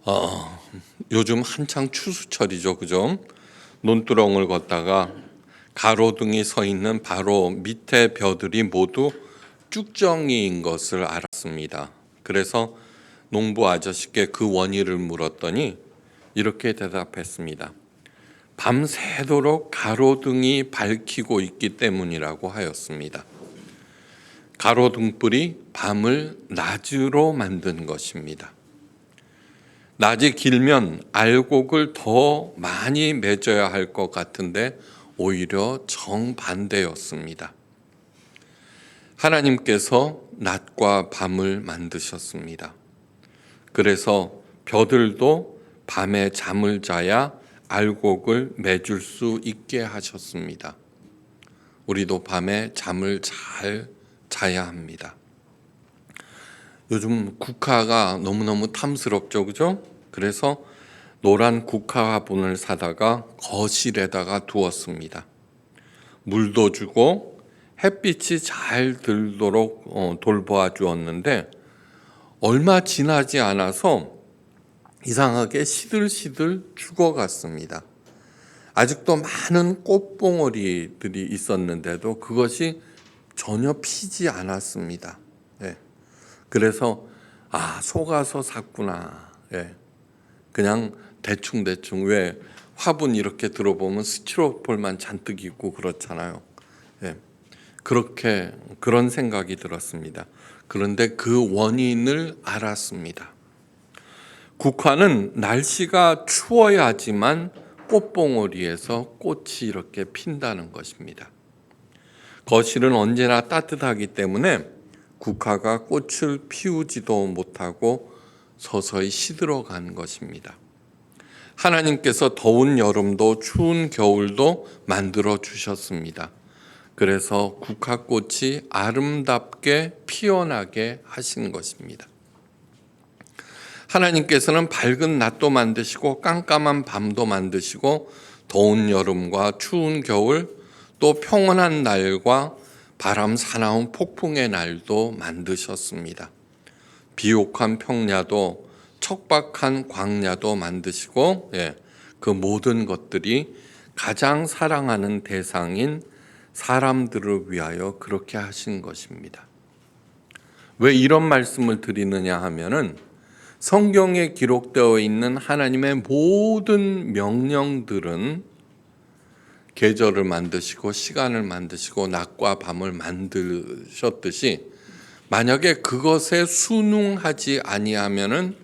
어, 요즘 한창 추수철이죠, 그죠? 논두렁을 걷다가 가로등이 서 있는 바로 밑에 벼들이 모두 쭉정이인 것을 알았습니다. 그래서 농부 아저씨께 그 원인을 물었더니 이렇게 대답했습니다. 밤새도록 가로등이 밝히고 있기 때문이라고 하였습니다. 가로등불이 밤을 낮으로 만든 것입니다. 낮이 길면 알곡을 더 많이 맺어야 할 것 같은데 오히려 정반대였습니다. 하나님께서 낮과 밤을 만드셨습니다. 그래서 벼들도 밤에 잠을 자야 알곡을 맺을 수 있게 하셨습니다. 우리도 밤에 잠을 잘 자야 합니다. 요즘 국화가 너무너무 탐스럽죠, 그죠? 그래서 노란 국화 화분을 사다가 거실에다가 두었습니다. 물도 주고 햇빛이 잘 들도록 돌보아 주었는데 얼마 지나지 않아서 이상하게 시들시들 죽어갔습니다. 아직도 많은 꽃봉오리들이 있었는데도 그것이 전혀 피지 않았습니다. 그래서 속아서 샀구나. 그냥 대충 왜 화분 이렇게 들어보면 스티로폴만 잔뜩 있고 그렇잖아요. 그런 생각이 들었습니다. 그런데 그 원인을 알았습니다. 국화는 날씨가 추워야지만 꽃봉오리에서 꽃이 이렇게 핀다는 것입니다. 거실은 언제나 따뜻하기 때문에 국화가 꽃을 피우지도 못하고 서서히 시들어간 것입니다. 하나님께서 더운 여름도 추운 겨울도 만들어 주셨습니다. 그래서 국화꽃이 아름답게 피어나게 하신 것입니다. 하나님께서는 밝은 낮도 만드시고 깜깜한 밤도 만드시고 더운 여름과 추운 겨울 또 평온한 날과 바람 사나운 폭풍의 날도 만드셨습니다. 비옥한 평야도 척박한 광야도 만드시고 그 모든 것들이 가장 사랑하는 대상인 사람들을 위하여 그렇게 하신 것입니다. 왜 이런 말씀을 드리느냐 하면은 성경에 기록되어 있는 하나님의 모든 명령들은 계절을 만드시고 시간을 만드시고 낮과 밤을 만드셨듯이 만약에 그것에 순응하지 아니하면은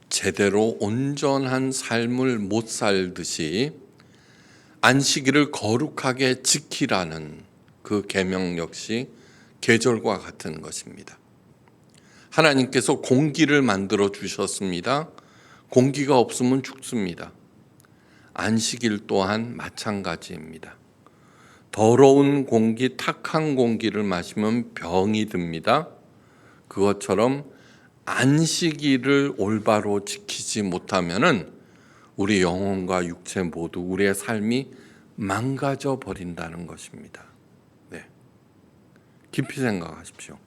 제대로 온전한 삶을 못 살듯이 안식일을 거룩하게 지키라는 그 계명 역시 계절과 같은 것입니다. 하나님께서 공기를 만들어 주셨습니다. 공기가 없으면 죽습니다. 안식일 또한 마찬가지입니다. 더러운 공기, 탁한 공기를 마시면 병이 듭니다. 그것처럼 안식일을 올바로 지키지 못하면은 우리 영혼과 육체 모두 우리의 삶이 망가져 버린다는 것입니다. 깊이 생각하십시오.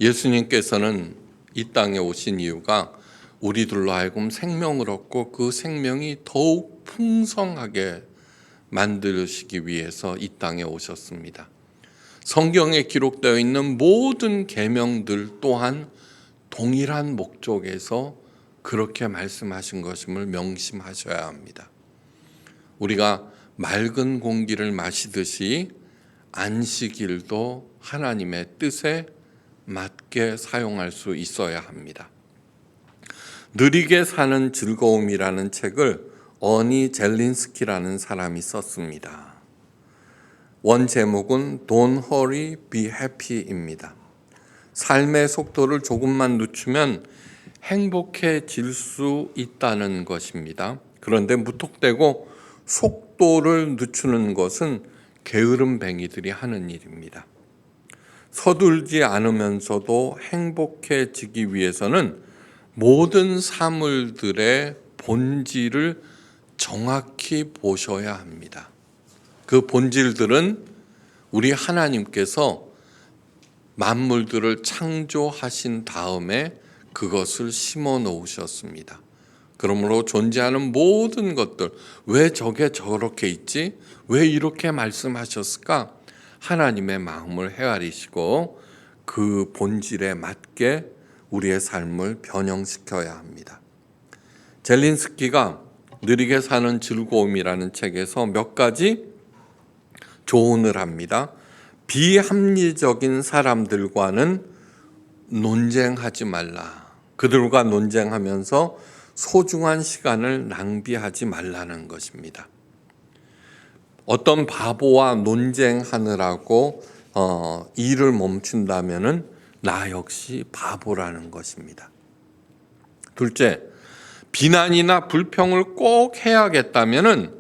예수님께서는 이 땅에 오신 이유가 우리들로 하여금 생명을 얻고 그 생명이 더욱 풍성하게 만드시기 위해서 이 땅에 오셨습니다. 성경에 기록되어 있는 모든 계명들 또한 동일한 목적에서 그렇게 말씀하신 것임을 명심하셔야 합니다. 우리가 맑은 공기를 마시듯이 안식일도 하나님의 뜻에 맞게 사용할 수 있어야 합니다. 느리게 사는 즐거움이라는 책을 어니 젤린스키라는 사람이 썼습니다. 원 제목은 Don't Hurry, Be Happy입니다. 삶의 속도를 조금만 늦추면 행복해질 수 있다는 것입니다. 그런데 무턱대고 속도를 늦추는 것은 게으름뱅이들이 하는 일입니다. 서둘지 않으면서도 행복해지기 위해서는 모든 사물들의 본질을 정확히 보셔야 합니다. 그 본질들은 우리 하나님께서 만물들을 창조하신 다음에 그것을 심어 놓으셨습니다. 그러므로 존재하는 모든 것들, 왜 저게 저렇게 있지? 왜 이렇게 말씀하셨을까? 하나님의 마음을 헤아리시고 그 본질에 맞게 우리의 삶을 변형시켜야 합니다. 젤린스키가 느리게 사는 즐거움이라는 책에서 몇 가지 조언을 합니다. 비합리적인 사람들과는 논쟁하지 말라. 그들과 논쟁하면서 소중한 시간을 낭비하지 말라는 것입니다. 어떤 바보와 논쟁하느라고 일을 멈춘다면은 나 역시 바보라는 것입니다. 둘째, 비난이나 불평을 꼭 해야겠다면은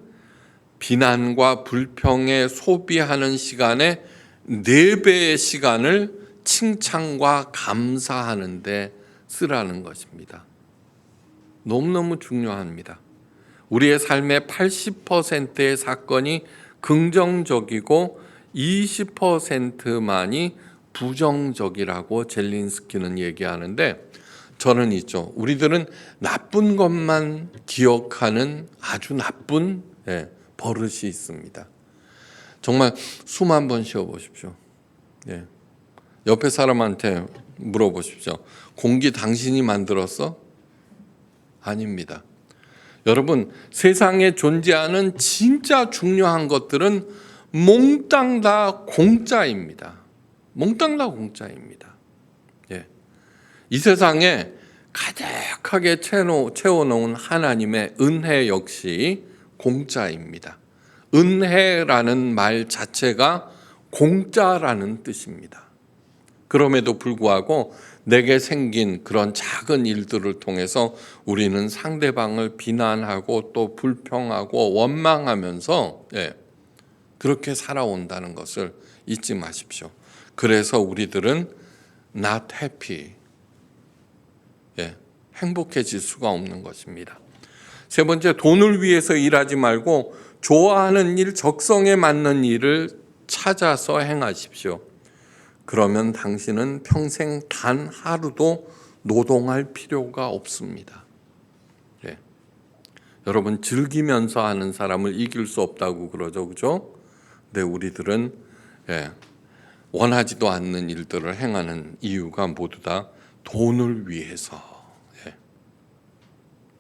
비난과 불평에 소비하는 시간의 4배의 시간을 칭찬과 감사하는 데 쓰라는 것입니다. 너무너무 중요합니다. 우리의 삶의 80%의 사건이 긍정적이고 20%만이 부정적이라고 젤린스키는 얘기하는데 저는 있죠. 우리들은 나쁜 것만 기억하는 아주 나쁜 버릇이 있습니다. 정말 숨 한번 쉬어보십시오. 옆에 사람한테 물어보십시오. 공기 당신이 만들었어? 아닙니다. 여러분, 세상에 존재하는 진짜 중요한 것들은 몽땅 다 공짜입니다. 몽땅 다 공짜입니다. 이 세상에 가득하게 채워놓은 하나님의 은혜 역시 공짜입니다. 은혜라는 말 자체가 공짜라는 뜻입니다. 그럼에도 불구하고 내게 생긴 그런 작은 일들을 통해서 우리는 상대방을 비난하고 또 불평하고 원망하면서 그렇게 살아온다는 것을 잊지 마십시오. 그래서 우리들은 not happy, 행복해질 수가 없는 것입니다. 세 번째, 돈을 위해서 일하지 말고 좋아하는 일, 적성에 맞는 일을 찾아서 행하십시오. 그러면 당신은 평생 단 하루도 노동할 필요가 없습니다. 여러분, 즐기면서 하는 사람을 이길 수 없다고 그러죠, 그죠? 근데 우리들은 원하지도 않는 일들을 행하는 이유가 모두 다 돈을 위해서,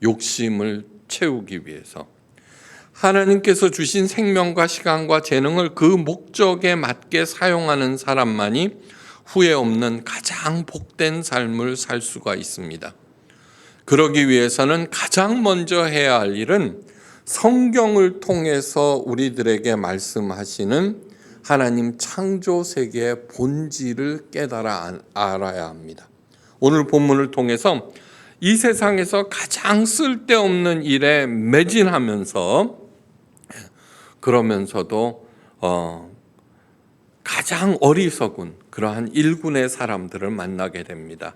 욕심을 채우기 위해서. 하나님께서 주신 생명과 시간과 재능을 그 목적에 맞게 사용하는 사람만이 후회 없는 가장 복된 삶을 살 수가 있습니다. 그러기 위해서는 가장 먼저 해야 할 일은 성경을 통해서 우리들에게 말씀하시는 하나님 창조 세계의 본질을 깨달아 알아야 합니다. 오늘 본문을 통해서 이 세상에서 가장 쓸데없는 일에 매진하면서 그러면서도 가장 어리석은 그러한 일군의 사람들을 만나게 됩니다.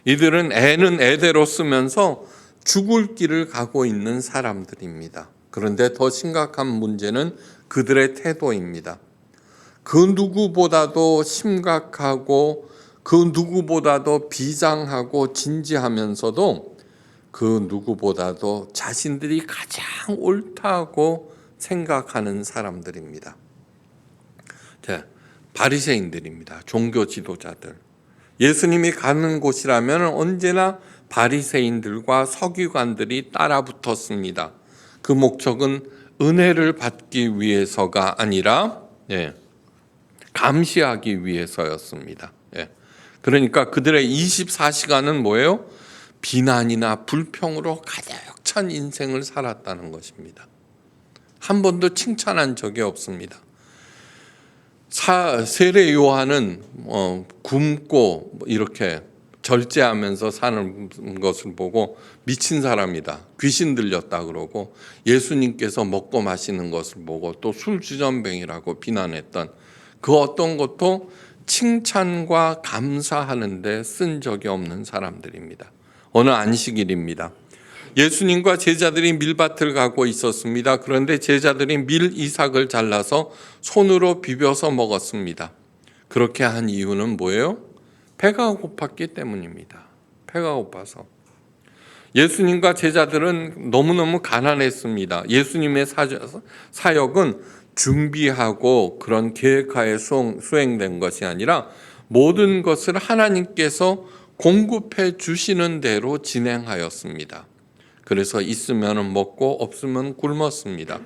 이들은 애는 애대로 쓰면서 죽을 길을 가고 있는 사람들입니다. 그런데 더 심각한 문제는 그들의 태도입니다. 그 누구보다도 심각하고 그 누구보다도 비장하고 진지하면서도 그 누구보다도 자신들이 가장 옳다고 생각하는 사람들입니다. 바리새인들입니다. 종교 지도자들. 예수님이 가는 곳이라면 언제나 바리새인들과 서기관들이 따라 붙었습니다. 그 목적은 은혜를 받기 위해서가 아니라 감시하기 위해서였습니다. 그러니까 그들의 24시간은 뭐예요? 비난이나 불평으로 가득 찬 인생을 살았다는 것입니다. 한 번도 칭찬한 적이 없습니다. 세례 요한은 굶고 이렇게 절제하면서 사는 것을 보고 미친 사람이다, 귀신 들렸다 그러고, 예수님께서 먹고 마시는 것을 보고 또 술주전뱅이라고 비난했던 그 어떤 것도 칭찬과 감사하는 데 쓴 적이 없는 사람들입니다. 어느 안식일입니다. 예수님과 제자들이 밀밭을 가고 있었습니다. 그런데 제자들이 밀 이삭을 잘라서 손으로 비벼서 먹었습니다. 그렇게 한 이유는 뭐예요? 배가 고팠기 때문입니다. 배가 고파서. 예수님과 제자들은 너무너무 가난했습니다. 예수님의 사역은 준비하고 그런 계획하에 수행된 것이 아니라 모든 것을 하나님께서 공급해 주시는 대로 진행하였습니다. 그래서 있으면 먹고 없으면 굶었습니다.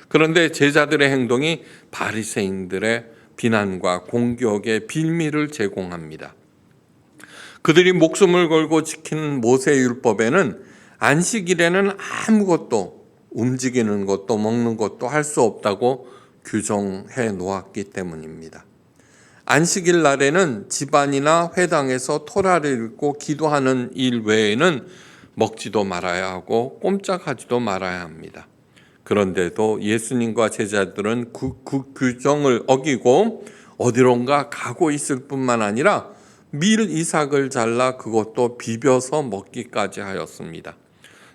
그런데 제자들의 행동이 바리새인들의 비난과 공격의 빌미를 제공합니다. 그들이 목숨을 걸고 지키는 모세율법에는 안식일에는 아무것도 움직이는 것도 먹는 것도 할 수 없다고 규정해 놓았기 때문입니다. 안식일 날에는 집안이나 회당에서 토라를 읽고 기도하는 일 외에는 먹지도 말아야 하고 꼼짝하지도 말아야 합니다. 그런데도 예수님과 제자들은 그 규정을 어기고 어디론가 가고 있을 뿐만 아니라 밀 이삭을 잘라 그것도 비벼서 먹기까지 하였습니다.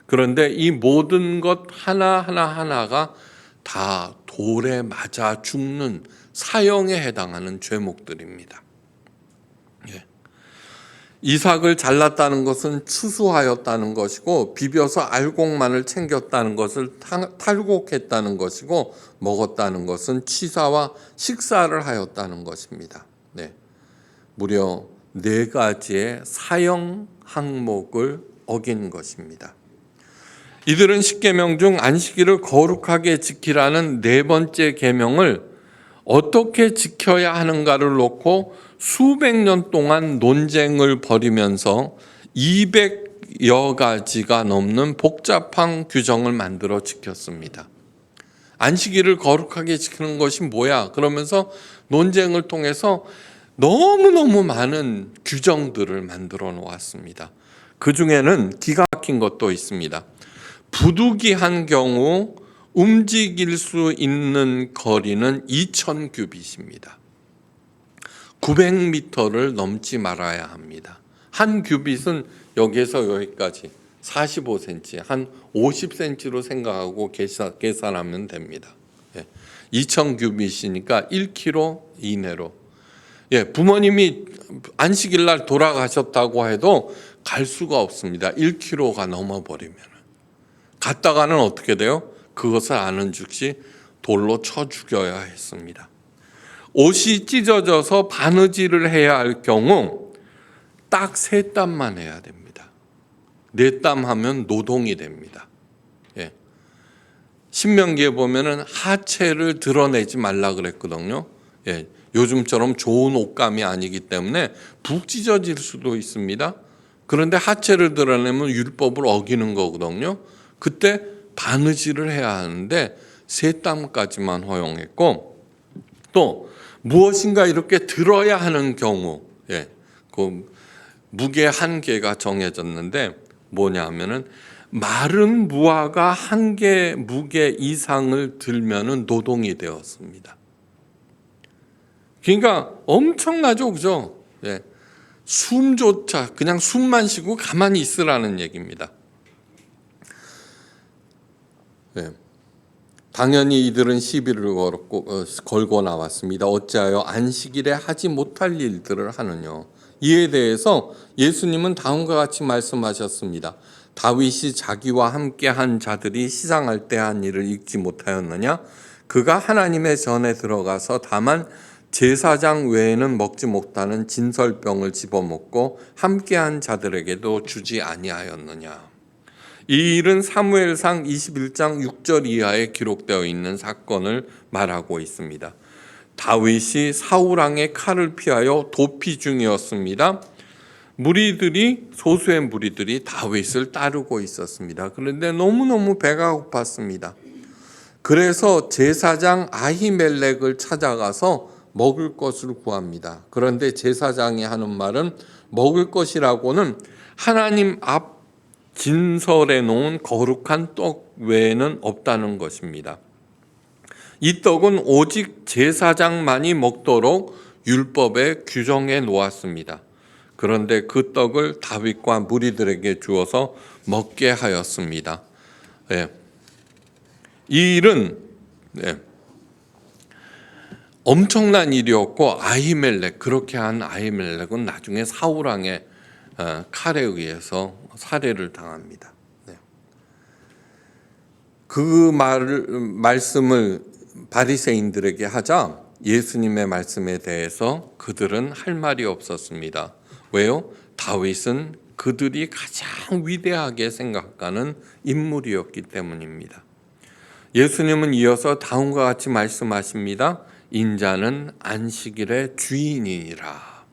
그런데 이 모든 것 하나하나가 다 돌에 맞아 죽는 사형에 해당하는 죄목들입니다. 이삭을 잘랐다는 것은 추수하였다는 것이고 비벼서 알곡만을 챙겼다는 것을 탈곡했다는 것이고 먹었다는 것은 취사와 식사를 하였다는 것입니다. 무려 4가지의 사형 항목을 어긴 것입니다. 이들은 십계명 중 안식일을 거룩하게 지키라는 4번째 계명을 어떻게 지켜야 하는가를 놓고 수백 년 동안 논쟁을 벌이면서 200여 가지가 넘는 복잡한 규정을 만들어 지켰습니다. 안식일을 거룩하게 지키는 것이 뭐야? 그러면서 논쟁을 통해서 너무너무 많은 규정들을 만들어 놓았습니다. 그 중에는 기가 막힌 것도 있습니다. 부득이한 경우 움직일 수 있는 거리는 2000규빗입니다. 900m를 넘지 말아야 합니다. 한 규빗은 여기에서 여기까지 45cm, 한 50cm로 생각하고 계산하면 됩니다. 2000규빗이니까 1km 이내로. 부모님이 안식일 날 돌아가셨다고 해도 갈 수가 없습니다. 1km가 넘어버리면. 갔다가는 어떻게 돼요? 그것을 아는 즉시 돌로 쳐 죽여야 했습니다. 옷이 찢어져서 바느질을 해야 할 경우 딱 3땀만 해야 됩니다. 4땀 하면 노동이 됩니다. 신명기에 보면은 하체를 드러내지 말라 그랬거든요. 요즘처럼 좋은 옷감이 아니기 때문에 푹 찢어질 수도 있습니다. 그런데 하체를 드러내면 율법을 어기는 거거든요. 그때 바느질을 해야 하는데 3땀까지만 허용했고, 또 무엇인가 이렇게 들어야 하는 경우, 그 무게 한계가 정해졌는데 뭐냐 하면은 마른 무화과 1개 무게 이상을 들면은 노동이 되었습니다. 그러니까 엄청나죠, 그죠? 숨조차 그냥 숨만 쉬고 가만히 있으라는 얘기입니다. 당연히 이들은 시비를 걸고 나왔습니다. 어찌하여 안식일에 하지 못할 일들을 하느냐. 이에 대해서 예수님은 다음과 같이 말씀하셨습니다. 다윗이 자기와 함께 한 자들이 시장할 때 한 일을 읽지 못하였느냐? 그가 하나님의 전에 들어가서 다만 제사장 외에는 먹지 못하는 진설병을 집어먹고 함께한 자들에게도 주지 아니하였느냐. 이 일은 사무엘상 21장 6절 이하에 기록되어 있는 사건을 말하고 있습니다. 다윗이 사울 왕의 칼을 피하여 도피 중이었습니다. 소수의 무리들이 다윗을 따르고 있었습니다. 그런데 너무너무 배가 고팠습니다. 그래서 제사장 아히멜렉을 찾아가서 먹을 것을 구합니다. 그런데 제사장이 하는 말은 먹을 것이라고는 하나님 앞 진설해 놓은 거룩한 떡 외에는 없다는 것입니다. 이 떡은 오직 제사장만이 먹도록 율법에 규정해 놓았습니다. 그런데 그 떡을 다윗과 무리들에게 주어서 먹게 하였습니다. 이 일은 엄청난 일이었고 그렇게 한 아히멜렉은 나중에 사울 왕의 칼에 의해서 살해를 당합니다. 그 말씀을 바리새인들에게 하자 예수님의 말씀에 대해서 그들은 할 말이 없었습니다. 왜요? 다윗은 그들이 가장 위대하게 생각하는 인물이었기 때문입니다. 예수님은 이어서 다음과 같이 말씀하십니다. 인자는 안식일의 주인이니라.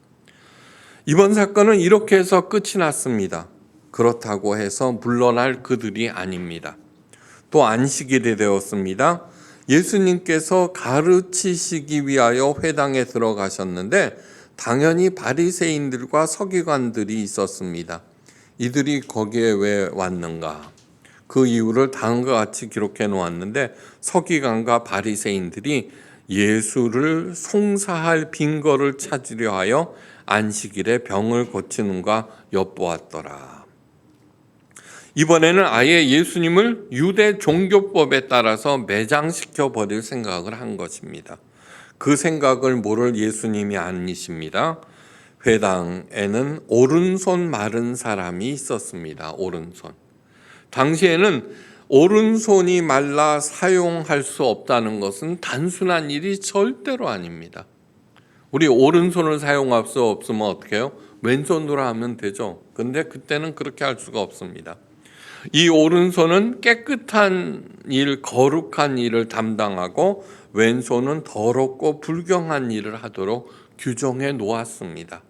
이번 사건은 이렇게 해서 끝이 났습니다. 그렇다고 해서 물러날 그들이 아닙니다. 또 안식일이 되었습니다. 예수님께서 가르치시기 위하여 회당에 들어가셨는데 당연히 바리새인들과 서기관들이 있었습니다. 이들이 거기에 왜 왔는가? 그 이유를 다음과 같이 기록해 놓았는데 서기관과 바리새인들이 예수를 송사할 빈거를 찾으려 하여 안식일에 병을 고치는가 엿보았더라. 이번에는 아예 예수님을 유대 종교법에 따라서 매장시켜 버릴 생각을 한 것입니다. 그 생각을 모를 예수님이 아니십니다. 회당에는 오른손 마른 사람이 있었습니다. 오른손. 당시에는 오른손이 말라 사용할 수 없다는 것은 단순한 일이 절대로 아닙니다. 우리 오른손을 사용할 수 없으면 어떻게 해요? 왼손으로 하면 되죠. 근데 그때는 그렇게 할 수가 없습니다. 이 오른손은 깨끗한 일, 거룩한 일을 담당하고 왼손은 더럽고 불경한 일을 하도록 규정해 놓았습니다.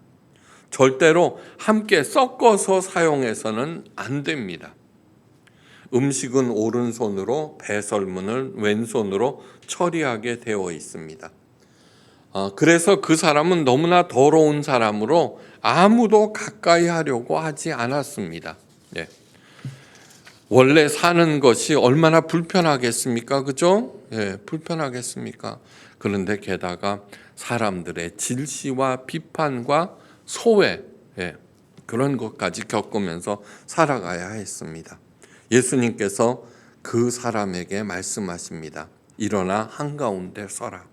절대로 함께 섞어서 사용해서는 안 됩니다. 음식은 오른손으로, 배설문을 왼손으로 처리하게 되어 있습니다. 그래서 그 사람은 너무나 더러운 사람으로 아무도 가까이 하려고 하지 않았습니다. 예. 원래 사는 것이 얼마나 불편하겠습니까? 그죠? 예, 불편하겠습니까? 그런데 게다가 사람들의 질시와 비판과 소외, 예, 그런 것까지 겪으면서 살아가야 했습니다. 예수님께서 그 사람에게 말씀하십니다. 일어나 한가운데 서라.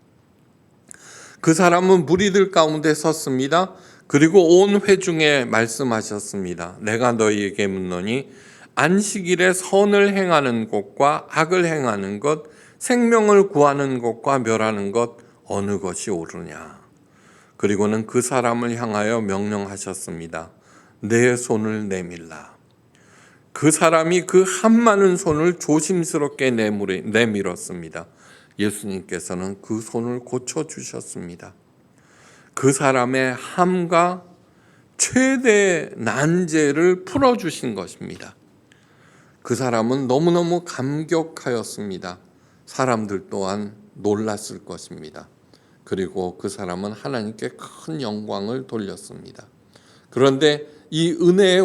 그 사람은 무리들 가운데 섰습니다. 그리고 온 회중에 말씀하셨습니다. 내가 너희에게 묻노니 안식일에 선을 행하는 것과 악을 행하는 것, 생명을 구하는 것과 멸하는 것 어느 것이 옳으냐. 그리고는 그 사람을 향하여 명령하셨습니다. 내 손을 내밀라. 그 사람이 그 한많은 손을 조심스럽게 내밀었습니다. 예수님께서는 그 손을 고쳐주셨습니다. 그 사람의 함과 최대 난제를 풀어주신 것입니다. 그 사람은 너무너무 감격하였습니다. 사람들 또한 놀랐을 것입니다. 그리고 그 사람은 하나님께 큰 영광을 돌렸습니다. 그런데 이 은혜의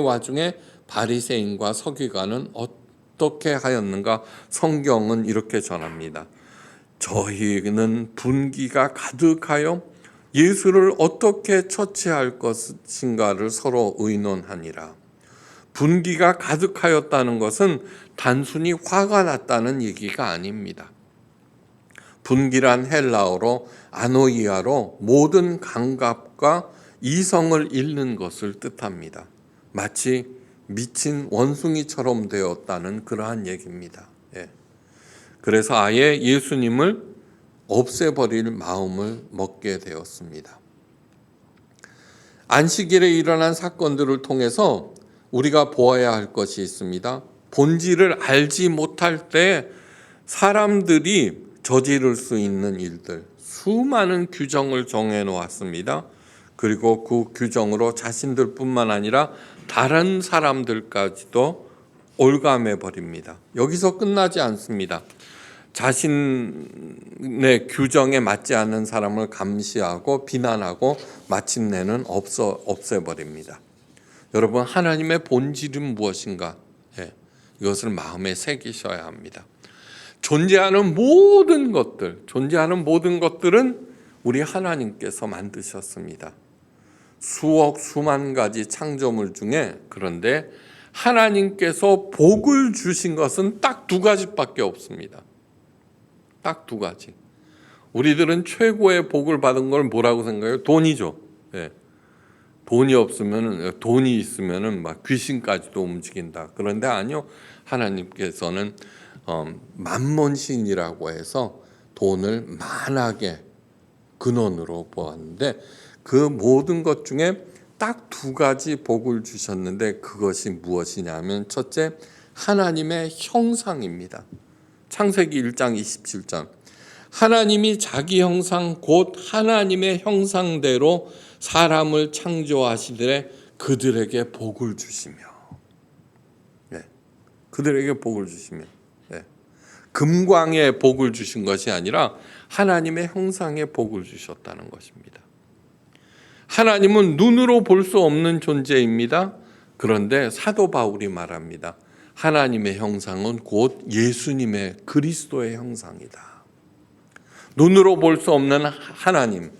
와중에 바리새인과 서기관은 어떻게 하였는가? 성경은 이렇게 전합니다. 저희는 분기가 가득하여 예수를 어떻게 처치할 것인가를 서로 의논하니라. 분기가 가득하였다는 것은 단순히 화가 났다는 얘기가 아닙니다. 분기란 헬라어로 아노이아로 모든 감각과 이성을 잃는 것을 뜻합니다. 마치 미친 원숭이처럼 되었다는 그러한 얘기입니다. 예. 그래서 아예 예수님을 없애버릴 마음을 먹게 되었습니다. 안식일에 일어난 사건들을 통해서 우리가 보아야 할 것이 있습니다. 본질을 알지 못할 때 사람들이 저지를 수 있는 일들, 수많은 규정을 정해 놓았습니다. 그리고 그 규정으로 자신들뿐만 아니라 다른 사람들까지도 올감해 버립니다. 여기서 끝나지 않습니다. 자신의 규정에 맞지 않는 사람을 감시하고 비난하고 마침내는 없애버립니다. 여러분, 하나님의 본질은 무엇인가? 예, 이것을 마음에 새기셔야 합니다. 존재하는 모든 것들은 우리 하나님께서 만드셨습니다. 수억 수만 가지 창조물 중에 그런데 하나님께서 복을 주신 것은 딱 두 가지밖에 없습니다. 딱 두 가지. 우리들은 최고의 복을 받은 걸 뭐라고 생각해요? 돈이죠. 예. 돈이 없으면 돈이 있으면은 막 귀신까지도 움직인다. 그런데 아니요. 하나님께서는 만몬신이라고 해서 돈을 만하게 근원으로 보았는데 그 모든 것 중에 딱 두 가지 복을 주셨는데 그것이 무엇이냐면 첫째, 하나님의 형상입니다. 창세기 1장 27절. 하나님이 자기 형상 곧 하나님의 형상대로 사람을 창조하시되 그들에게 복을 주시며, 그들에게 복을 주시며, 금광의 복을 주신 것이 아니라 하나님의 형상의 복을 주셨다는 것입니다. 하나님은 눈으로 볼 수 없는 존재입니다. 그런데 사도 바울이 말합니다. 하나님의 형상은 곧 예수님의 그리스도의 형상이다. 눈으로 볼 수 없는 하나님.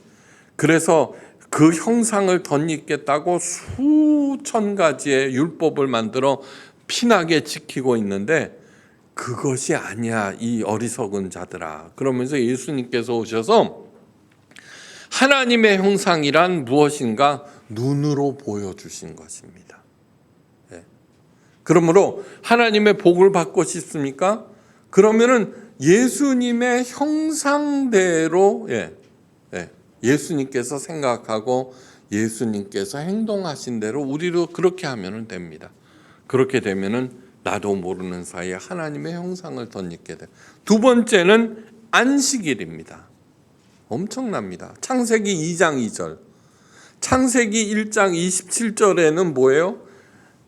그래서 그 형상을 덧입겠다고 수천 가지의 율법을 만들어 피나게 지키고 있는데 그것이 아니야, 이 어리석은 자들아. 그러면서 예수님께서 오셔서 하나님의 형상이란 무엇인가 눈으로 보여주신 것입니다. 그러므로 하나님의 복을 받고 싶습니까? 그러면은 예수님의 형상대로 예수님께서 생각하고 예수님께서 행동하신 대로 우리도 그렇게 하면 됩니다. 그렇게 되면은 나도 모르는 사이에 하나님의 형상을 덧입게 돼요. 두 번째는 안식일입니다. 엄청납니다. 창세기 2장 2절. 창세기 1장 27절에는 뭐예요?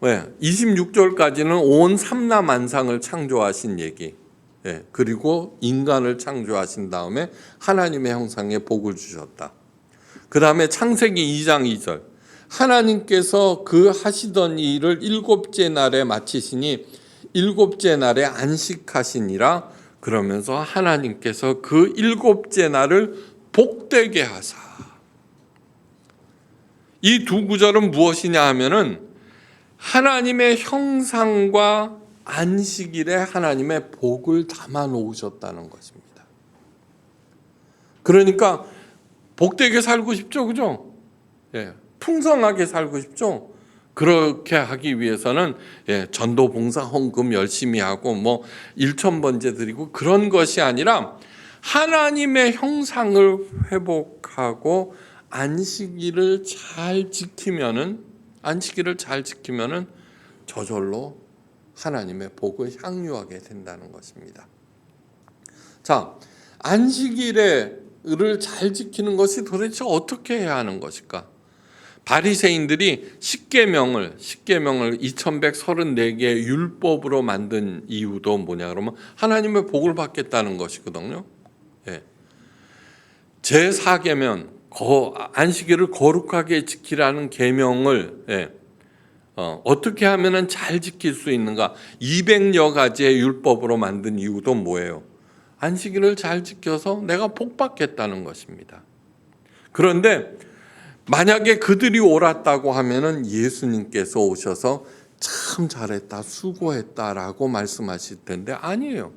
26절까지는 온 삼라만상을 창조하신 얘기. 그리고 인간을 창조하신 다음에 하나님의 형상에 복을 주셨다. 그 다음에 창세기 2장 2절. 하나님께서 그 하시던 일을 일곱째 날에 마치시니 일곱째 날에 안식하시니라. 그러면서 하나님께서 그 일곱째 날을 복되게 하사. 이 두 구절은 무엇이냐 하면은 하나님의 형상과 안식일에 하나님의 복을 담아 놓으셨다는 것입니다. 그러니까 복되게 살고 싶죠, 그죠? 풍성하게 살고 싶죠. 그렇게 하기 위해서는 전도 봉사 헌금 열심히 하고 뭐 일천번제 드리고 그런 것이 아니라 하나님의 형상을 회복하고 안식일을 잘 지키면은 저절로 하나님의 복을 향유하게 된다는 것입니다. 자, 안식일을 잘 지키는 것이 도대체 어떻게 해야 하는 것일까? 바리새인들이 십계명을 2134개의 율법으로 만든 이유도 뭐냐 그러면 하나님의 복을 받겠다는 것이거든요. 제4계명 안식일을 거룩하게 지키라는 계명을 어떻게 하면 잘 지킬 수 있는가? 200여 가지의 율법으로 만든 이유도 뭐예요? 안식일을 잘 지켜서 내가 복 받겠다는 것입니다. 그런데 만약에 그들이 옳았다고 하면은 예수님께서 오셔서 참 잘했다, 수고했다라고 말씀하실 텐데 아니에요.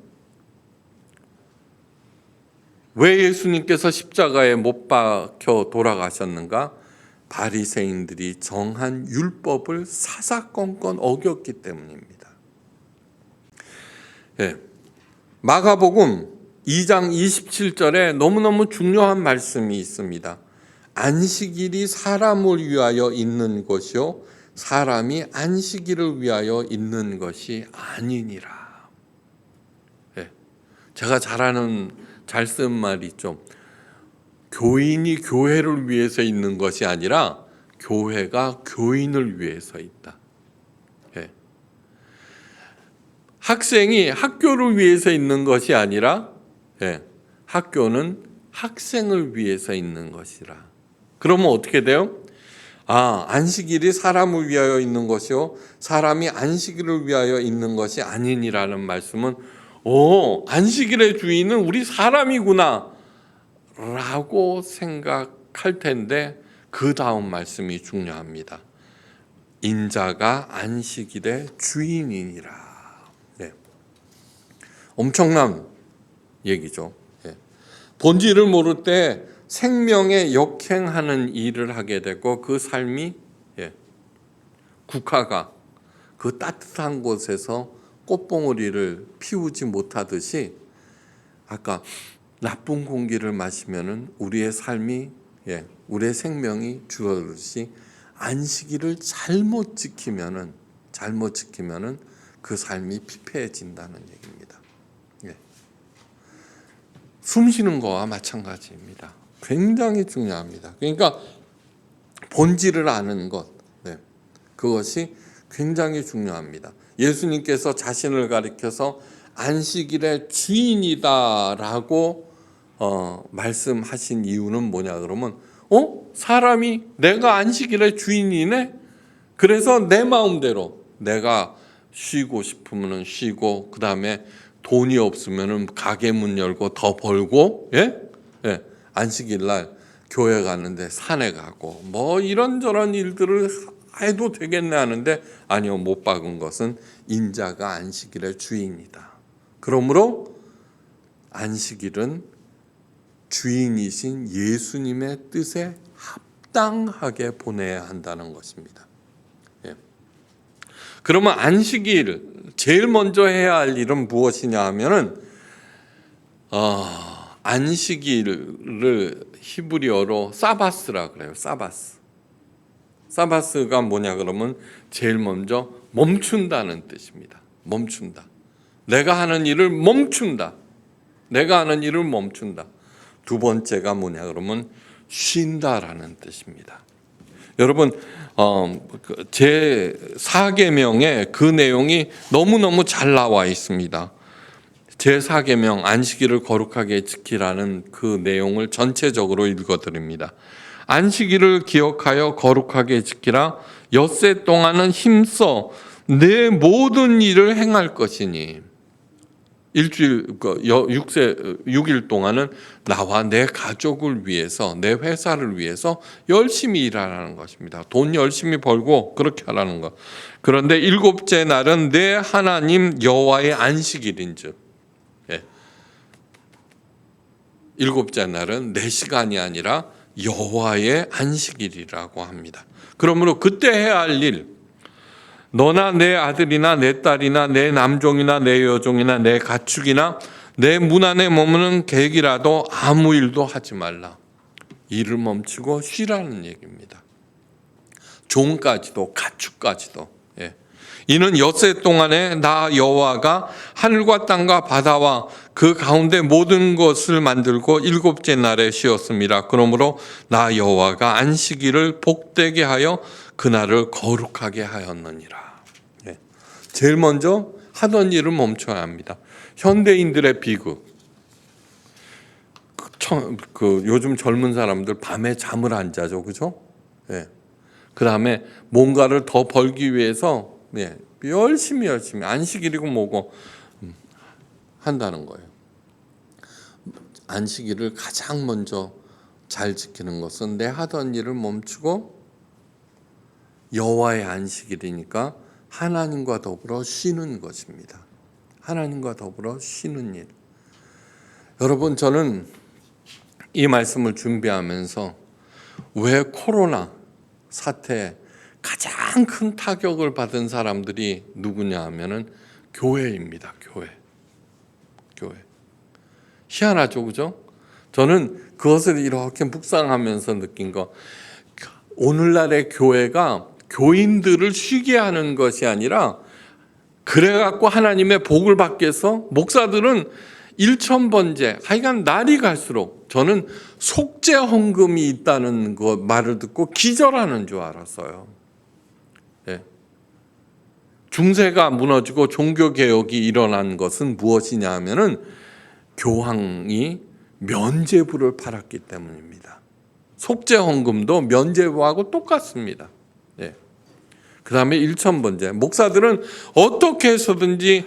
왜 예수님께서 십자가에 못 박혀 돌아가셨는가? 바리새인들이 정한 율법을 사사건건 어겼기 때문입니다. 마가복음 2장 27절에 너무너무 중요한 말씀이 있습니다. 안식일이 사람을 위하여 있는 것이요 사람이 안식일을 위하여 있는 것이 아니니라. 제가 잘 쓴 말이 있죠. 교인이 교회를 위해서 있는 것이 아니라 교회가 교인을 위해서 있다. 학생이 학교를 위해서 있는 것이 아니라 학교는 학생을 위해서 있는 것이라. 그러면 어떻게 돼요? 안식일이 사람을 위하여 있는 것이요 사람이 안식일을 위하여 있는 것이 아니니라는 말씀은 안식일의 주인은 우리 사람이구나 라고 생각할 텐데 그 다음 말씀이 중요합니다. 인자가 안식일의 주인이니라. 엄청난 얘기죠. 본질을 모를 때 생명에 역행하는 일을 하게 되고 그 삶이 국화가 그 따뜻한 곳에서 꽃봉오리를 피우지 못하듯이 아까 나쁜 공기를 마시면은 우리의 삶이 우리의 생명이 줄어들듯이 안식일을 잘못 지키면은 그 삶이 피폐해진다는 얘기입니다. 숨 쉬는 거와 마찬가지입니다. 굉장히 중요합니다. 그러니까 본질을 아는 것, 그것이 굉장히 중요합니다. 예수님께서 자신을 가리켜서 안식일의 주인이다라고 말씀하신 이유는 뭐냐 그러면 사람이 내가 안식일의 주인이네? 그래서 내 마음대로 내가 쉬고 싶으면 쉬고 그 다음에 돈이 없으면 가게 문 열고 더 벌고 안식일 날 교회 가는데 산에 가고 뭐 이런저런 일들을 해도 되겠네 하는데 아니요, 못 박은 것은 인자가 안식일의 주인이다. 그러므로 안식일은 주인이신 예수님의 뜻에 합당하게 보내야 한다는 것입니다. 그러면 안식일 제일 먼저 해야 할 일은 무엇이냐 하면은 안식일을 히브리어로 사바스라 그래요. 사바스가 뭐냐 그러면 제일 먼저 멈춘다는 뜻입니다. 멈춘다. 내가 하는 일을 멈춘다. 두 번째가 뭐냐 그러면 쉰다라는 뜻입니다. 여러분 제 4계명에 그 내용이 너무너무 잘 나와 있습니다. 제 4계명 안식일을 거룩하게 지키라는 그 내용을 전체적으로 읽어드립니다. 안식일을 기억하여 거룩하게 지키라. 엿새 동안은 힘써 내 모든 일을 행할 것이니 일주일 6일 동안은 나와 내 가족을 위해서 내 회사를 위해서 열심히 일하라는 것입니다. 돈 열심히 벌고 그렇게 하라는 것. 그런데 일곱째 날은 내 하나님 여호와의 안식일인즉 일곱째 날은 내 시간이 아니라 여호와의 안식일이라고 합니다. 그러므로 그때 해야 할 일, 너나 내 아들이나 내 딸이나 내 남종이나 내 여종이나 내 가축이나 내 문 안에 머무는 객이라도 아무 일도 하지 말라. 일을 멈추고 쉬라는 얘기입니다. 종까지도 가축까지도. 이는 엿새 동안에 나 여호와가 하늘과 땅과 바다와 그 가운데 모든 것을 만들고 일곱째 날에 쉬었습니다. 그러므로 나 여호와가 안식일을 복되게 하여 그날을 거룩하게 하였느니라. 제일 먼저 하던 일을 멈춰야 합니다. 현대인들의 비극. 요즘 젊은 사람들 밤에 잠을 안 자죠, 그죠? 그 다음에 뭔가를 더 벌기 위해서 열심히 안식일이고 뭐고 한다는 거예요. 안식일을 가장 먼저 잘 지키는 것은 내 하던 일을 멈추고 여호와의 안식일이니까 하나님과 더불어 쉬는 것입니다. 하나님과 더불어 쉬는 일. 여러분, 저는 이 말씀을 준비하면서 왜 코로나 사태에 가장 큰 타격을 받은 사람들이 누구냐 하면은 교회입니다. 교회. 희한하죠, 그죠? 저는 그것을 이렇게 묵상하면서 느낀 거, 오늘날의 교회가 교인들을 쉬게 하는 것이 아니라 그래갖고 하나님의 복을 받기 위해서 목사들은 1,000번째, 하여간 날이 갈수록 저는 속죄 헌금이 있다는 거 말을 듣고 기절하는 줄 알았어요. 중세가 무너지고 종교개혁이 일어난 것은 무엇이냐 하면은 교황이 면죄부를 팔았기 때문입니다. 속죄 헌금도 면죄부하고 똑같습니다. 그 다음에 1,000번째, 목사들은 어떻게 해서든지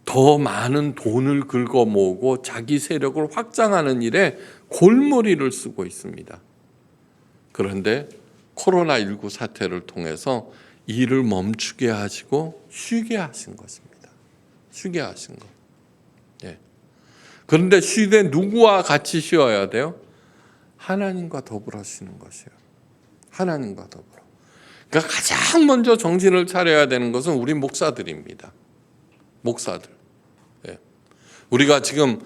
더 많은 돈을 긁어 모으고 자기 세력을 확장하는 일에 골머리를 쓰고 있습니다. 그런데 코로나19 사태를 통해서 일을 멈추게 하시고 쉬게 하신 것입니다. 쉬게 하신 것. 그런데 쉬되 누구와 같이 쉬어야 돼요? 하나님과 더불어 쉬는 것이에요. 하나님과 더불어. 그러니까 가장 먼저 정신을 차려야 되는 것은 우리 목사들입니다. 목사들. 예. 우리가 지금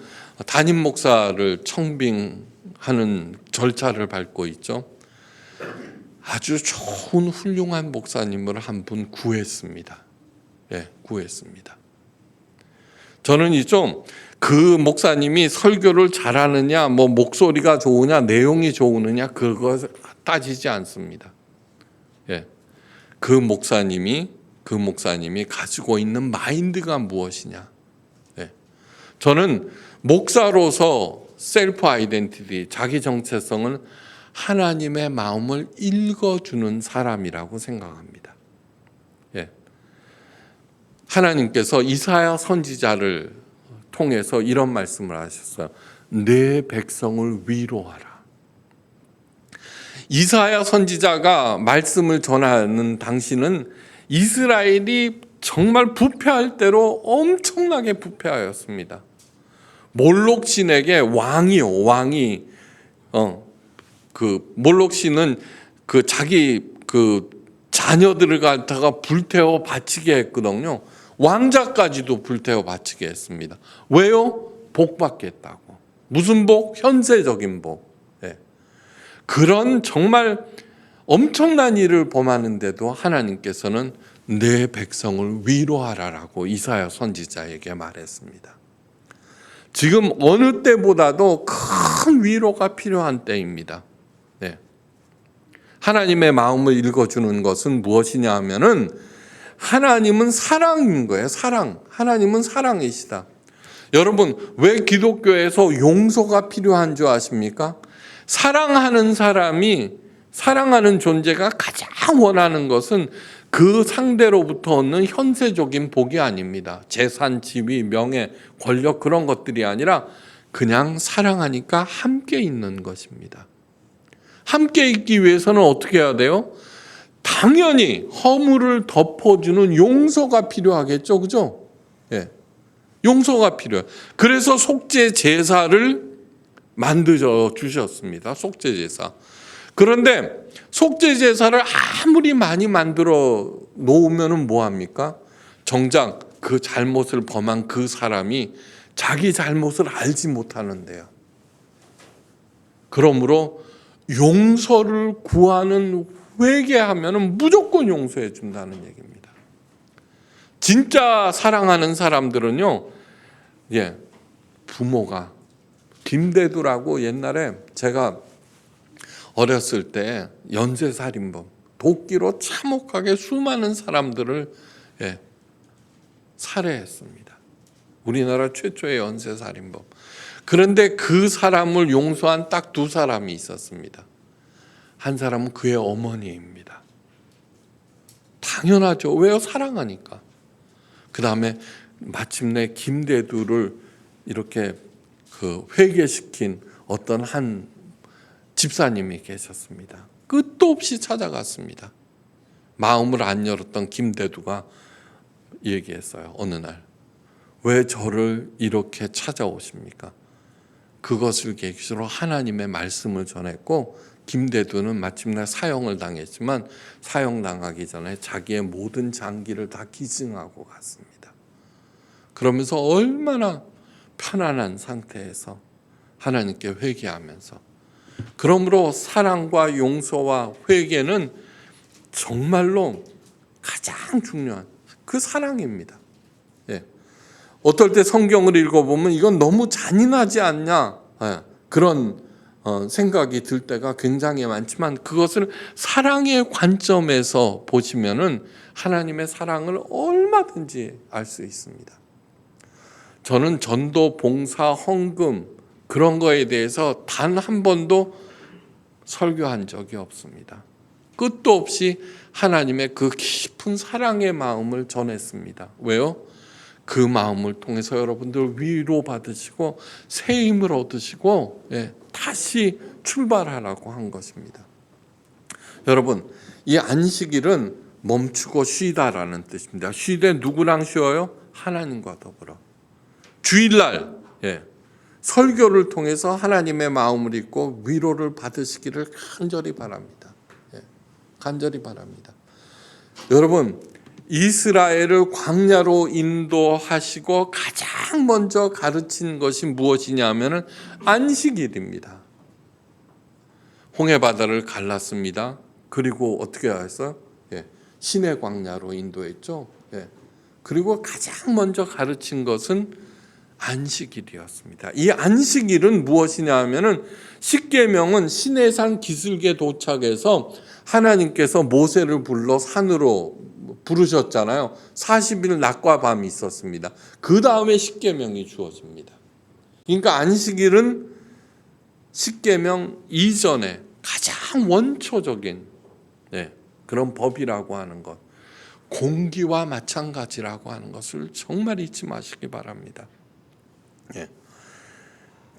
담임 목사를 청빙하는 절차를 밟고 있죠. 아주 좋은 훌륭한 목사님을 한 분 구했습니다. 예, 구했습니다. 저는 좀 그 목사님이 설교를 잘하느냐, 뭐 목소리가 좋으냐, 내용이 좋으느냐 그거 따지지 않습니다. 예, 그 목사님이 가지고 있는 마인드가 무엇이냐. 예, 저는 목사로서 셀프 아이덴티티, 자기 정체성은 하나님의 마음을 읽어주는 사람이라고 생각합니다. 예. 하나님께서 이사야 선지자를 통해서 이런 말씀을 하셨어요. 내 백성을 위로하라. 이사야 선지자가 말씀을 전하는 당시는 이스라엘이 정말 부패할 대로 엄청나게 부패하였습니다. 몰록신에게 왕이 그 몰록신은 그 자기 그 자녀들을 갖다가 불태워 바치게 했거든요. 왕자까지도 불태워 바치게 했습니다. 왜요? 복 받겠다고. 무슨 복? 현세적인 복. 네. 그런 정말 엄청난 일을 범하는데도 하나님께서는 내 백성을 위로하라라고 이사야 선지자에게 말했습니다. 지금 어느 때보다도 큰 위로가 필요한 때입니다. 네. 하나님의 마음을 읽어주는 것은 무엇이냐 하면은 하나님은 사랑인 거예요. 사랑. 하나님은 사랑이시다. 여러분, 왜 기독교에서 용서가 필요한 줄 아십니까? 사랑하는 사람이, 사랑하는 존재가 가장 원하는 것은 그 상대로부터 얻는 현세적인 복이 아닙니다. 재산, 지위, 명예, 권력 그런 것들이 아니라 그냥 사랑하니까 함께 있는 것입니다. 함께 있기 위해서는 어떻게 해야 돼요? 당연히 허물을 덮어주는 용서가 필요하겠죠. 그죠? 예. 용서가 필요해요. 그래서 속죄 제사를 만들어 주셨습니다. 속죄 제사. 그런데 속죄 제사를 아무리 많이 만들어 놓으면 뭐합니까? 정작 그 잘못을 범한 그 사람이 자기 잘못을 알지 못하는데요. 그러므로 용서를 구하는 회개하면 무조건 용서해 준다는 얘기입니다. 진짜 사랑하는 사람들은요, 예, 부모가 김대두라고 옛날에 제가 어렸을 때 연쇄살인범, 도끼로 참혹하게 수많은 사람들을 살해했습니다. 우리나라 최초의 연쇄살인범. 그런데 그 사람을 용서한 딱 두 사람이 있었습니다. 한 사람은 그의 어머니입니다. 당연하죠. 왜요? 사랑하니까. 그 다음에 마침내 김대두를 이렇게 회개시킨 어떤 한 집사님이 계셨습니다. 끝도 없이 찾아갔습니다. 마음을 안 열었던 김대두가 얘기했어요. 어느 날. 왜 저를 이렇게 찾아오십니까? 그것을 계기로 하나님의 말씀을 전했고 김대두는 마침내 사형을 당했지만 사형당하기 전에 자기의 모든 장기를 다 기증하고 갔습니다. 그러면서 얼마나 편안한 상태에서 하나님께 회개하면서, 그러므로 사랑과 용서와 회개는 정말로 가장 중요한 그 사랑입니다. 예. 어떨 때 성경을 읽어보면 이건 너무 잔인하지 않냐, 그런 생각이 들 때가 굉장히 많지만 그것을 사랑의 관점에서 보시면은 하나님의 사랑을 얼마든지 알 수 있습니다. 저는 전도, 봉사, 헌금 그런 거에 대해서 단 한 번도 설교한 적이 없습니다. 끝도 없이 하나님의 그 깊은 사랑의 마음을 전했습니다. 왜요? 그 마음을 통해서 여러분들 위로받으시고 새 힘을 얻으시고 다시 출발하라고 한 것입니다. 여러분, 이 안식일은 멈추고 쉬다라는 뜻입니다. 쉬되 누구랑 쉬어요? 하나님과 더불어. 주일날 설교를 통해서 하나님의 마음을 읽고 위로를 받으시기를 간절히 바랍니다. 간절히 바랍니다. 여러분, 이스라엘을 광야로 인도하시고 가장 먼저 가르친 것이 무엇이냐면은 안식일입니다. 홍해 바다를 갈랐습니다. 그리고 어떻게 했어요? 시내 광야로 인도했죠. 그리고 가장 먼저 가르친 것은 안식일이었습니다. 이 안식일은 무엇이냐 하면은 십계명은 시내산 기슭에 도착해서 하나님께서 모세를 불러 산으로 부르셨잖아요. 40일 낮과 밤이 있었습니다. 그 다음에 십계명이 주어집니다. 그러니까 안식일은 십계명 이전에 가장 원초적인 그런 법이라고 하는 것, 공기와 마찬가지라고 하는 것을 정말 잊지 마시기 바랍니다.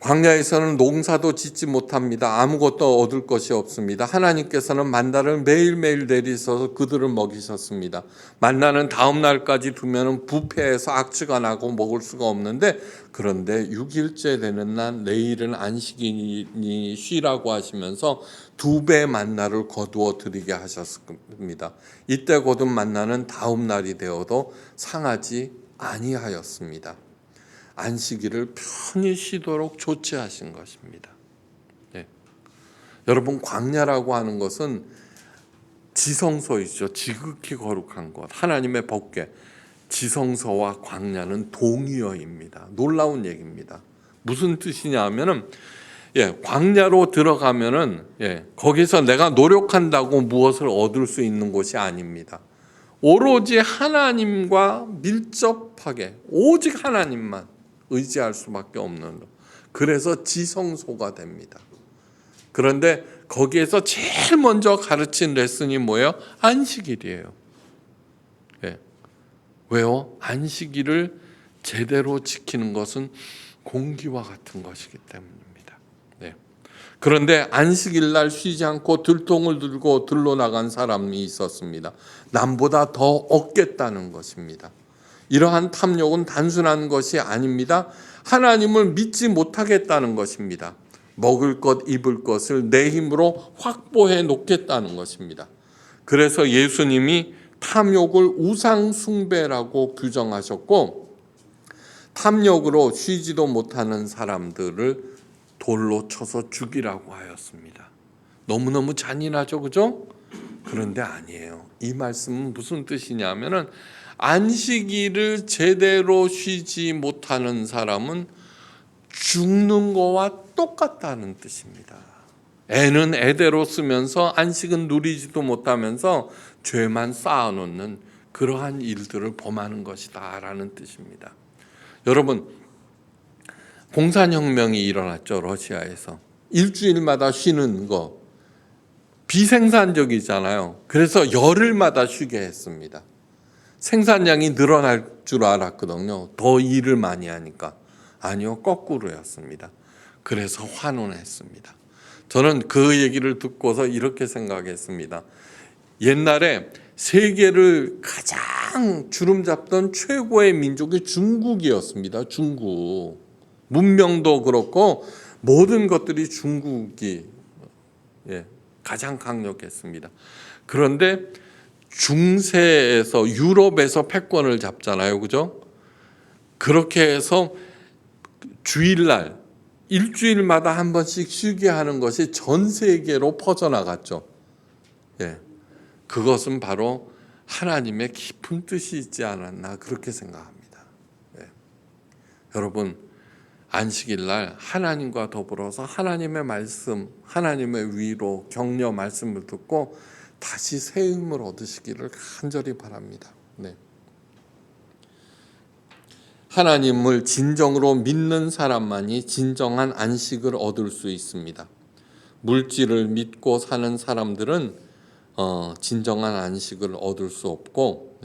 광야에서는 농사도 짓지 못합니다. 아무것도 얻을 것이 없습니다. 하나님께서는 만나를 매일매일 내리셔서 그들을 먹이셨습니다. 만나는 다음 날까지 두면 부패해서 악취가 나고 먹을 수가 없는데, 그런데 6일째 되는 날 내일은 안식일이니 쉬라고 하시면서 2배 만나를 거두어 드리게 하셨습니다. 이때 거둔 만나는 다음 날이 되어도 상하지 아니하였습니다. 안식일을 편히 쉬도록 조치하신 것입니다. 여러분, 광야라고 하는 것은 지성소이죠. 지극히 거룩한 것, 하나님의 법궤. 지성소와 광야는 동의어입니다. 놀라운 얘기입니다. 무슨 뜻이냐 하면은 광야로 들어가면은 거기서 내가 노력한다고 무엇을 얻을 수 있는 곳이 아닙니다. 오로지 하나님과 밀접하게 오직 하나님만 의지할 수밖에 없는, 그래서 지성소가 됩니다. 그런데 거기에서 제일 먼저 가르친 레슨이 뭐예요? 안식일이에요. 왜요? 안식일을 제대로 지키는 것은 공기와 같은 것이기 때문입니다. 그런데 안식일 날 쉬지 않고 들통을 들고 들러 나간 사람이 있었습니다. 남보다 더 얻겠다는 것입니다. 이러한 탐욕은 단순한 것이 아닙니다. 하나님을 믿지 못하겠다는 것입니다. 먹을 것, 입을 것을 내 힘으로 확보해 놓겠다는 것입니다. 그래서 예수님이 탐욕을 우상 숭배라고 규정하셨고, 탐욕으로 쉬지도 못하는 사람들을 돌로 쳐서 죽이라고 하였습니다. 너무너무 잔인하죠, 그죠? 그런데 아니에요. 이 말씀은 무슨 뜻이냐면은 안식일을 제대로 쉬지 못하는 사람은 죽는 거와 똑같다는 뜻입니다. 애는 애대로 쓰면서 안식은 누리지도 못하면서 죄만 쌓아놓는 그러한 일들을 범하는 것이다 라는 뜻입니다. 여러분, 공산혁명이 일어났죠. 러시아에서. 일주일마다 쉬는 거 비생산적이잖아요. 그래서 열흘마다 쉬게 했습니다. 생산량이 늘어날 줄 알았거든요. 더 일을 많이 하니까. 아니요, 거꾸로였습니다. 그래서 환원했습니다. 저는 그 얘기를 듣고서 이렇게 생각했습니다. 옛날에 세계를 가장 주름 잡던 최고의 민족이 중국이었습니다. 중국. 문명도 그렇고 모든 것들이 중국이 가장 강력했습니다. 그런데 중세에서 유럽에서 패권을 잡잖아요, 그죠? 그렇게 해서 주일날 일주일마다 한 번씩 쉬게 하는 것이 전 세계로 퍼져나갔죠. 그것은 바로 하나님의 깊은 뜻이 있지 않았나 그렇게 생각합니다. 여러분, 안식일날 하나님과 더불어서 하나님의 말씀, 하나님의 위로, 격려 말씀을 듣고 다시 새 힘을 얻으시기를 간절히 바랍니다. 하나님을 진정으로 믿는 사람만이 진정한 안식을 얻을 수 있습니다. 물질을 믿고 사는 사람들은 진정한 안식을 얻을 수 없고,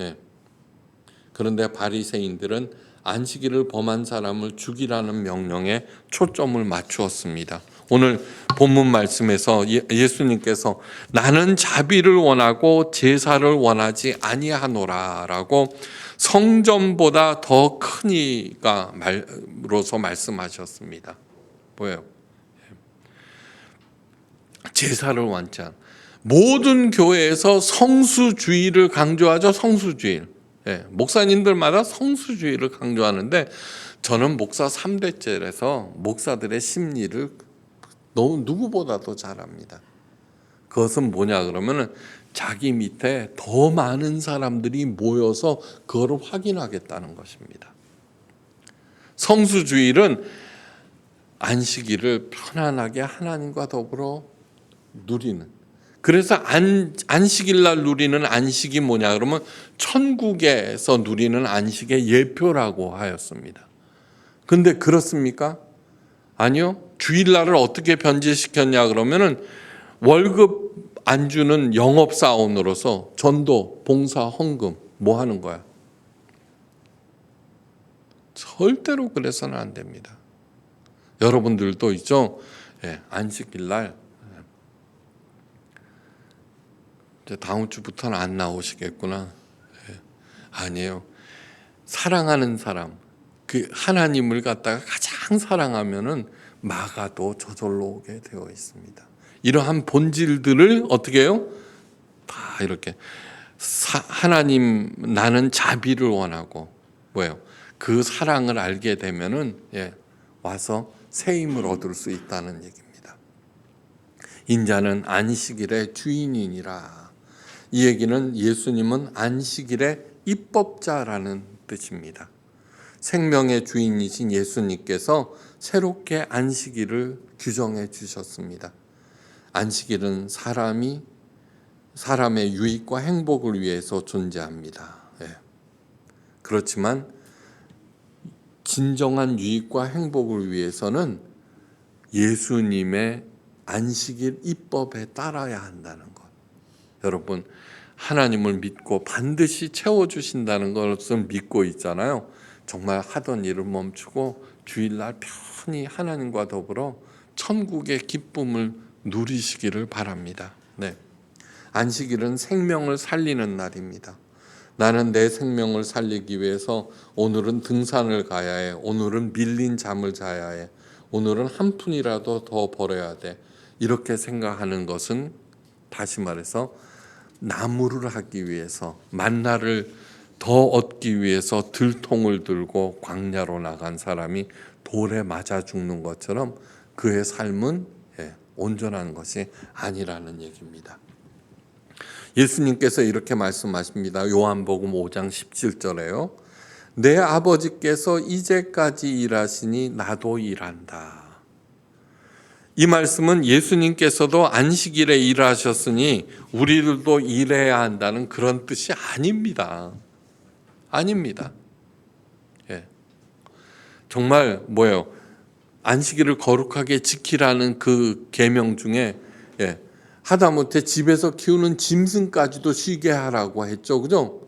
그런데 바리새인들은 안식일을 범한 사람을 죽이라는 명령에 초점을 맞추었습니다. 오늘 본문 말씀에서 예수님께서 나는 자비를 원하고 제사를 원하지 아니하노라라고 성전보다 더 큰 이가 말로서 말씀하셨습니다. 뭐예요? 제사를 원치 않. 모든 교회에서 성수주의를 강조하죠. 성수주의. 예, 목사님들마다 성수주의를 강조하는데 저는 목사 3대째라서 목사들의 심리를 누구보다도 잘 압니다. 그것은 뭐냐 그러면은 자기 밑에 더 많은 사람들이 모여서 그거를 확인하겠다는 것입니다. 성수주의는 안식일을 편안하게 하나님과 더불어 누리는, 그래서 안식일 날 누리는 안식이 뭐냐 그러면 천국에서 누리는 안식의 예표라고 하였습니다. 근데 그렇습니까? 아니요. 주일날을 어떻게 변질시켰냐 그러면은 월급 안 주는 영업사원으로서 전도, 봉사, 헌금 뭐 하는 거야? 절대로 그래서는 안 됩니다. 여러분들도 있죠? 예, 안식일날 이제 다음 주부터는 안 나오시겠구나. 예, 아니에요. 사랑하는 사람, 그 하나님을 갖다가 가장 사랑하면은 마가도 저절로 오게 되어 있습니다. 이러한 본질들을 어떻게 해요? 다 이렇게 하나님, 나는 자비를 원하고 뭐예요? 그 사랑을 알게 되면은 와서 새 힘을 얻을 수 있다는 얘기입니다. 인자는 안식일의 주인이니라. 이 얘기는 예수님은 안식일의 입법자라는 뜻입니다. 생명의 주인이신 예수님께서 새롭게 안식일을 규정해 주셨습니다. 안식일은 사람의 유익과 행복을 위해서 존재합니다. 그렇지만 진정한 유익과 행복을 위해서는 예수님의 안식일 입법에 따라야 한다는 것. 여러분, 하나님을 믿고 반드시 채워주신다는 것을 믿고 있잖아요. 정말 하던 일을 멈추고 주일날 편히 하나님과 더불어 천국의 기쁨을 누리시기를 바랍니다. 네. 안식일은 생명을 살리는 날입니다. 나는 내 생명을 살리기 위해서 오늘은 등산을 가야 해. 오늘은 밀린 잠을 자야 해. 오늘은 한 푼이라도 더 벌어야 돼. 이렇게 생각하는 것은 다시 말해서 나무를 하기 위해서, 만나를 더 얻기 위해서 들통을 들고 광야로 나간 사람이 돌에 맞아 죽는 것처럼 그의 삶은 온전한 것이 아니라는 얘기입니다. 예수님께서 이렇게 말씀하십니다. 요한복음 5장 17절에요. 내 아버지께서 이제까지 일하시니 나도 일한다. 이 말씀은 예수님께서도 안식일에 일하셨으니 우리들도 일해야 한다는 그런 뜻이 아닙니다. 아닙니다. 정말 뭐예요? 안식일을 거룩하게 지키라는 그 계명 중에 하다못해 집에서 키우는 짐승까지도 쉬게 하라고 했죠. 그죠?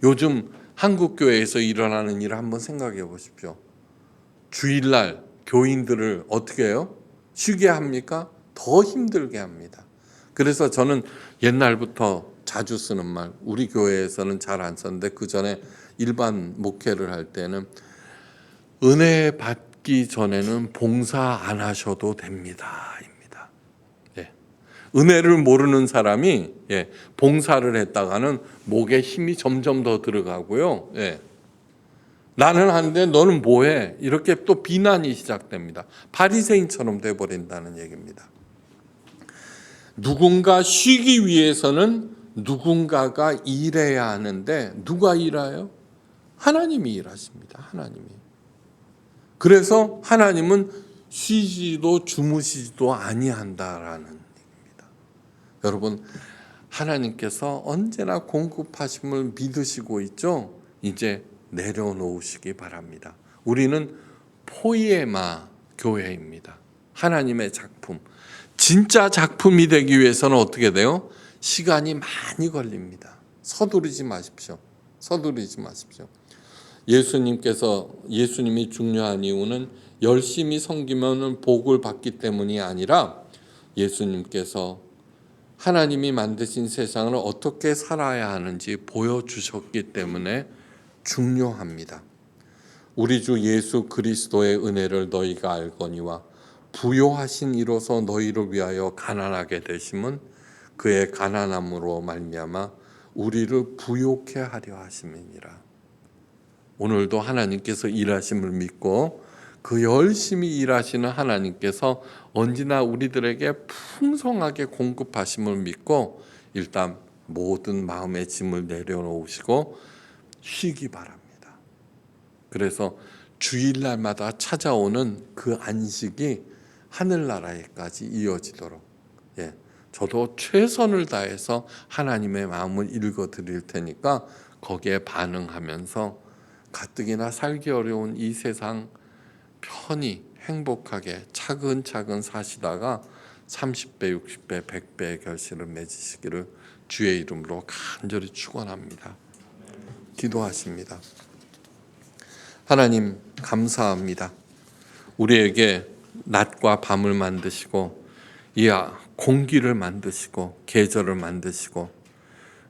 요즘 한국 교회에서 일어나는 일을 한번 생각해 보십시오. 주일날 교인들을 어떻게 해요? 쉬게 합니까? 더 힘들게 합니다. 그래서 저는 옛날부터 자주 쓰는 말, 우리 교회에서는 잘 안 썼는데 그 전에 일반 목회를 할 때는 은혜 받기 전에는 봉사 안 하셔도 됩니다. 입니다. 은혜를 모르는 사람이 봉사를 했다가는 목에 힘이 점점 더 들어가고요. 나는 하는데 너는 뭐해? 이렇게 또 비난이 시작됩니다. 바리새인처럼 돼버린다는 얘기입니다. 누군가 쉬기 위해서는 누군가가 일해야 하는데 누가 일해요? 하나님이 일하십니다. 하나님이. 그래서 하나님은 쉬지도 주무시지도 아니한다라는 얘기입니다. 여러분, 하나님께서 언제나 공급하심을 믿으시고 있죠? 이제 내려놓으시기 바랍니다. 우리는 포이에마 교회입니다. 하나님의 작품. 진짜 작품이 되기 위해서는 어떻게 돼요? 시간이 많이 걸립니다. 서두르지 마십시오. 서두르지 마십시오. 예수님이 중요한 이유는 열심히 섬기면 복을 받기 때문이 아니라 예수님께서 하나님이 만드신 세상을 어떻게 살아야 하는지 보여주셨기 때문에 중요합니다. 우리 주 예수 그리스도의 은혜를 너희가 알거니와 부요하신 이로서 너희를 위하여 가난하게 되심은 그의 가난함으로 말미암아 우리를 부욕해 하려 하심이니라. 오늘도 하나님께서 일하심을 믿고 그 열심히 일하시는 하나님께서 언제나 우리들에게 풍성하게 공급하심을 믿고 일단 모든 마음의 짐을 내려놓으시고 쉬기 바랍니다. 그래서 주일날마다 찾아오는 그 안식이 하늘나라에까지 이어지도록 저도 최선을 다해서 하나님의 마음을 읽어드릴 테니까 거기에 반응하면서 가뜩이나 살기 어려운 이 세상 편히 행복하게 차근차근 사시다가 30배, 60배, 100배의 결실을 맺으시기를 주의 이름으로 간절히 축원합니다. 기도하십니다. 하나님 감사합니다. 우리에게 낮과 밤을 만드시고 이 공기를 만드시고 계절을 만드시고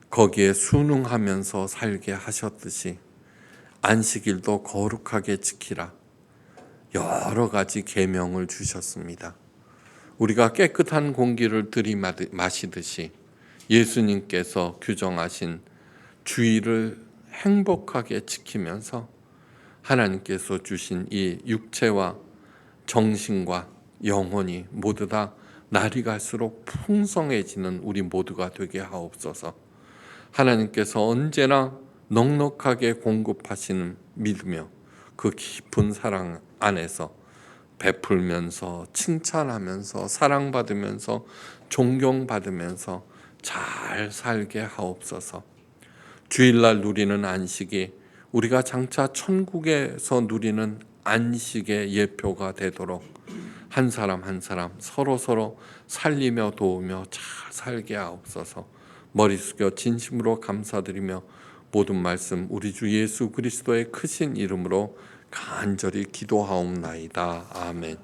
거기에 순응하면서 살게 하셨듯이 안식일도 거룩하게 지키라 여러 가지 계명을 주셨습니다. 우리가 깨끗한 공기를 들이마시듯이 예수님께서 규정하신 주의를 행복하게 지키면서 하나님께서 주신 이 육체와 정신과 영혼이 모두 다 날이 갈수록 풍성해지는 우리 모두가 되게 하옵소서. 하나님께서 언제나 넉넉하게 공급하시는 믿으며 그 깊은 사랑 안에서 베풀면서 칭찬하면서 사랑받으면서 존경받으면서 잘 살게 하옵소서. 주일날 누리는 안식이 우리가 장차 천국에서 누리는 안식의 예표가 되도록 한 사람 한 사람 서로 살리며 도우며 잘 살게 하옵소서. 머리 숙여 진심으로 감사드리며 모든 말씀 우리 주 예수 그리스도의 크신 이름으로 간절히 기도하옵나이다. 아멘.